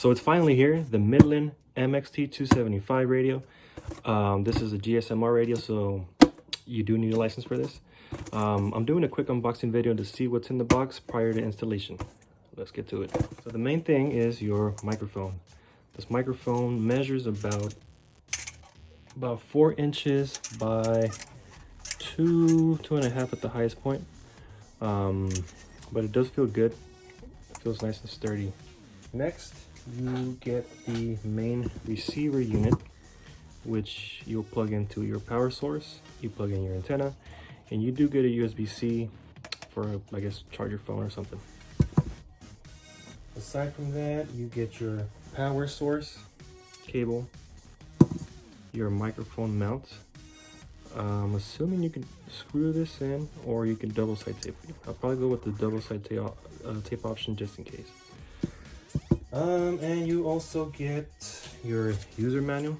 So it's finally here, the Midland Mxt275 radio. This is a GSMR radio, so you do need a license for this. I'm doing a quick unboxing video to see what's in the box prior to installation. Let's get to it. So the main thing is your microphone. This microphone measures about 4 inches by 2.5 at the highest point. But it does feel good. It feels nice and sturdy. Next, you get the main receiver unit, which you'll plug into your power source. You plug in your antenna, and you do get a USB-C for, I guess, charge your phone or something. Aside from that, you get your power source cable, your microphone mount. I'm assuming you can screw this in, or you can double side tape it. I'll probably go with the double side tape option just in case. And you also get your user manual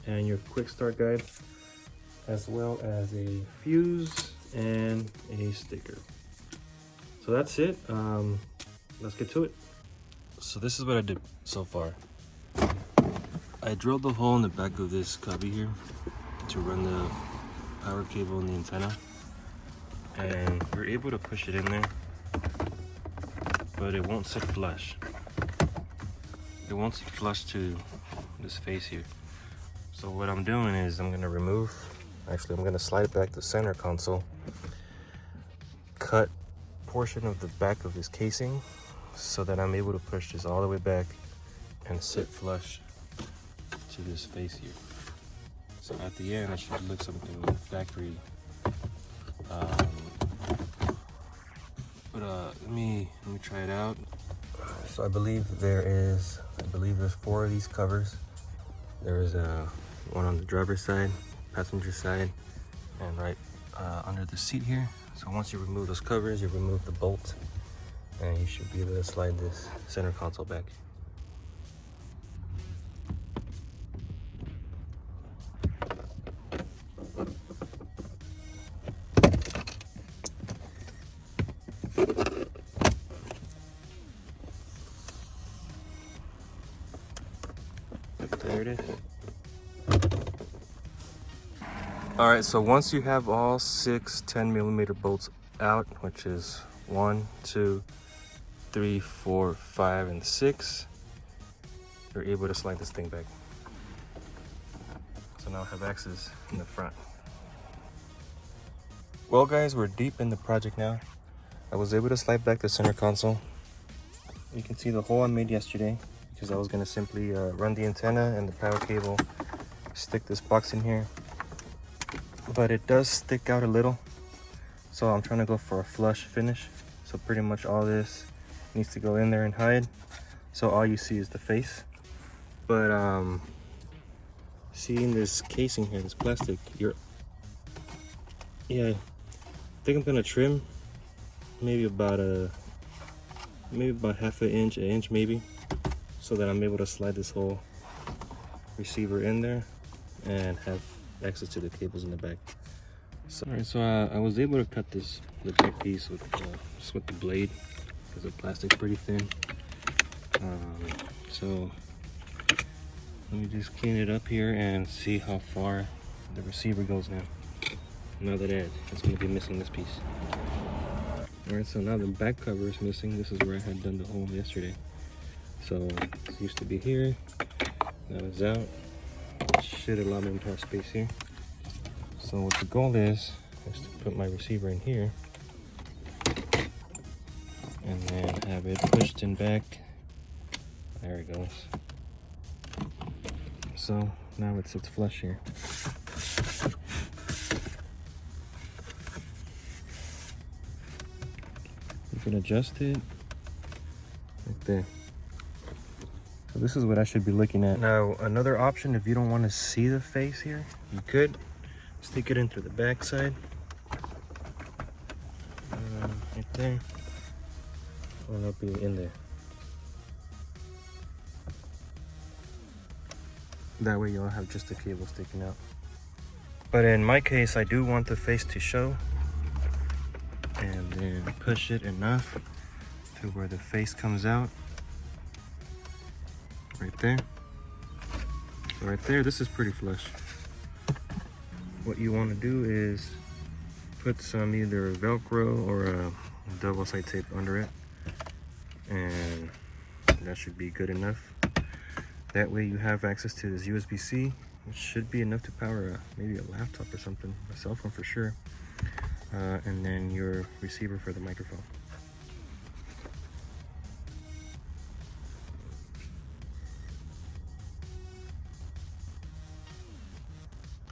and your quick start guide, as well as a fuse and a sticker. So that's it. Let's get to it. So this is what I did so far. I drilled the hole in the back of this cubby here to run the power cable and the antenna, and we're able to push it in there, but it won't sit flush. It won't sit flush to this face here. So what I'm doing is I'm gonna slide back the center console, cut portion of the back of this casing so that I'm able to push this all the way back and sit flush to this face here. So at the end, it should look something like factory. Let me try it out. So I believe there's 4 of these covers. There is one on the driver's side, passenger side, and right under the seat here. So once you remove those covers, you remove the bolt, and you should be able to slide this center console back. There it is. All right, so once you have all 6 10mm bolts out, which is 1, 2, 3, 4, 5, and 6, you're able to slide this thing back. So now I have access in the front. Well guys, we're deep in the project now. I was able to slide back the center console. You can see the hole I made yesterday, because I was going to simply run the antenna and the power cable, stick this box in here. But it does stick out a little, so I'm trying to go for a flush finish. So pretty much all this needs to go in there and hide, so all you see is the face. But seeing this casing here, this plastic, I think I'm gonna trim maybe about half an inch maybe, so that I'm able to slide this whole receiver in there and have access to the cables in the back. So, all right, so I was able to cut the back piece with just with the blade, because the plastic's pretty thin. So let me just clean it up here and see how far the receiver goes now. Now that it's going to be missing this piece. All right, so now the back cover is missing. This is where I had done the hole yesterday. So it used to be here, now it's out. Should allow me to have space here. So what the goal is to put my receiver in here and then have it pushed in back. There it goes. So now it sits flush here. You can adjust it right there. So this is what I should be looking at. Now, another option, if you don't want to see the face here, you could stick it in through the back side. Right there. Or it'll be in there. That way you'll have just the cable sticking out. But in my case, I do want the face to show. And then push it enough to where the face comes out. right there. So right there, this is pretty flush. What you want to do is put some either Velcro or a double side tape under it, and that should be good enough. That way you have access to this USB-C, which should be enough to power maybe a laptop or something, a cell phone for sure, and then your receiver for the microphone.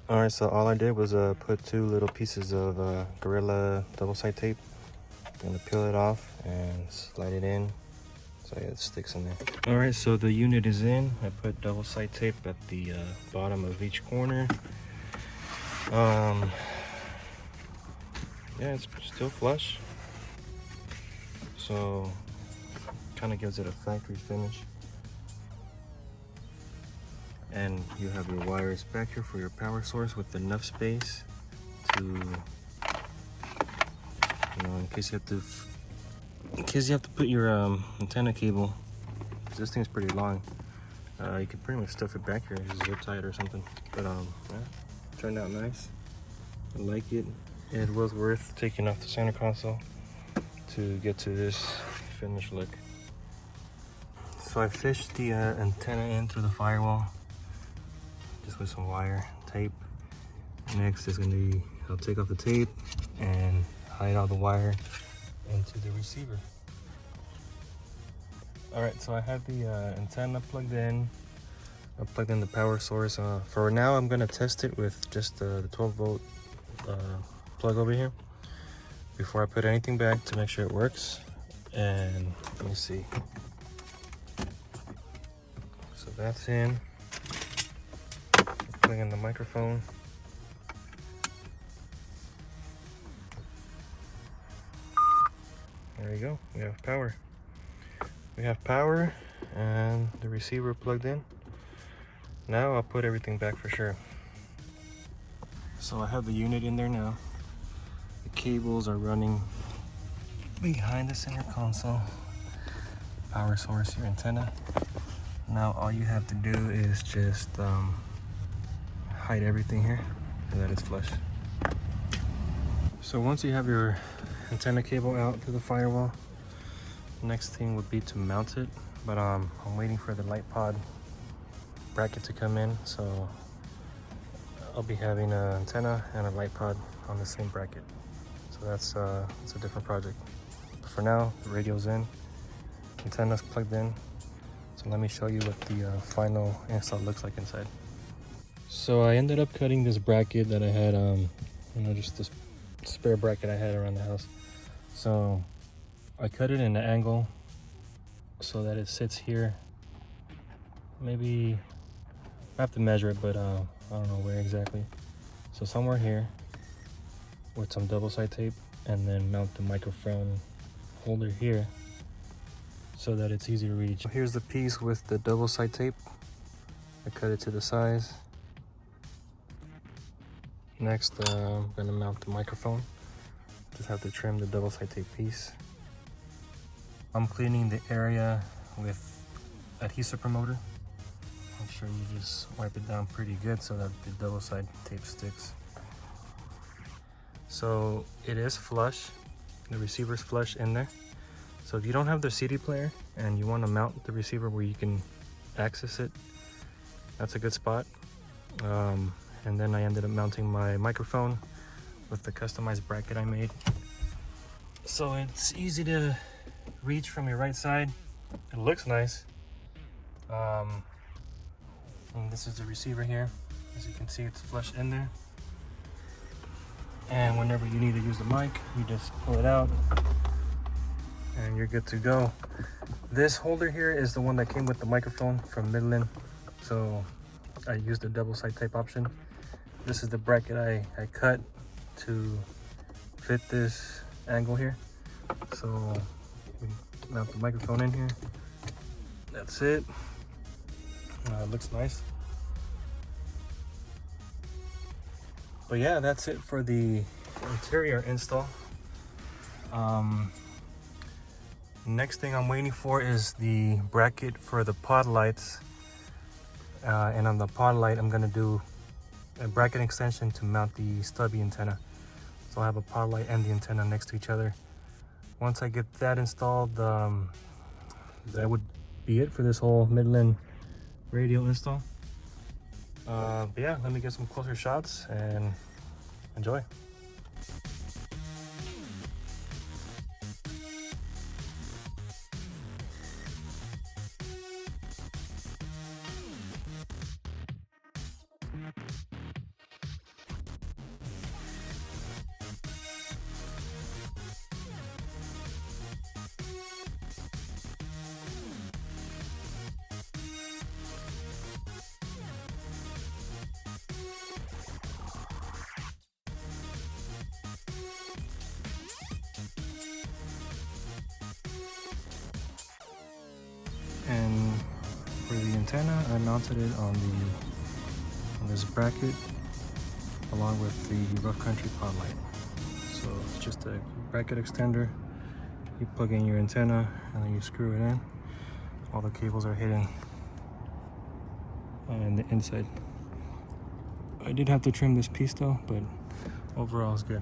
Alright, so all I did was put 2 little pieces of Gorilla double side tape. I'm gonna peel it off and slide it in so it sticks in there. Alright, so the unit is in. I put double side tape at the bottom of each corner. Yeah, it's still flush, so kind of gives it a factory finish. And you have your wires back here for your power source with enough space to, in case you have to put your antenna cable, because this thing's pretty long. You can pretty much stuff it back here and just zip tie it or something. But yeah, turned out nice. I like it. It was worth taking off the center console to get to this finished look. So I fished the antenna in through the firewall, just with some wire tape. Next is gonna be, I'll take off the tape and hide all the wire into the receiver. All right, so I have the antenna plugged in. I plugged in the power source. For now, I'm gonna test it with just the 12-volt plug over here before I put anything back to make sure it works. And let me see. So that's in. Plug in the microphone. There you go. We have power. We have power and the receiver plugged in. Now I'll put everything back for sure. So I have the unit in there now. The cables are running behind the center console. Power source, your antenna. Now all you have to do is just hide everything here so that it's flush. So once you have your antenna cable out to the firewall, next thing would be to mount it. But I'm waiting for the light pod bracket to come in, so I'll be having an antenna and a light pod on the same bracket. So that's it's a different project. But for now, the radio's in, antenna's plugged in. So let me show you what the final install looks like inside. So I ended up cutting this bracket that I had, just this spare bracket I had around the house. So I cut it in an angle so that it sits here. Maybe I have to measure it, but I don't know where exactly. So somewhere here with some double side tape, and then mount the microphone holder here so that it's easy to reach. Here's the piece with the double side tape. I cut it to the size. Next, I'm gonna mount the microphone. Just have to trim the double side tape piece. I'm cleaning the area with adhesive promoter. I'm sure you just wipe it down pretty good so that the double side tape sticks. So it is flush. The receiver's flush in there. So if you don't have the CD player and you want to mount the receiver where you can access it, that's a good spot. And then I ended up mounting my microphone with the customized bracket I made. So it's easy to reach from your right side. It looks nice. And this is the receiver here. As you can see, it's flush in there. And whenever you need to use the mic, you just pull it out and you're good to go. This holder here is the one that came with the microphone from Midland. So I used the double side tape option. This is the bracket I cut to fit this angle here. So we mount the microphone in here. That's it. It looks nice. But yeah, that's it for the interior install. Next thing I'm waiting for is the bracket for the pod lights And on the pod light, I'm gonna do a bracket extension to mount the stubby antenna. So I'll have a pod light and the antenna next to each other. Once I get that installed, that would be it for this whole Midland radio install. But yeah, let me get some closer shots and enjoy. And for the antenna, I mounted it on this bracket along with the rough country pod light. So it's just a bracket extender. You plug in your antenna and then you screw it in. All the cables are hidden on the inside. I did have to trim this piece though, but overall it's good.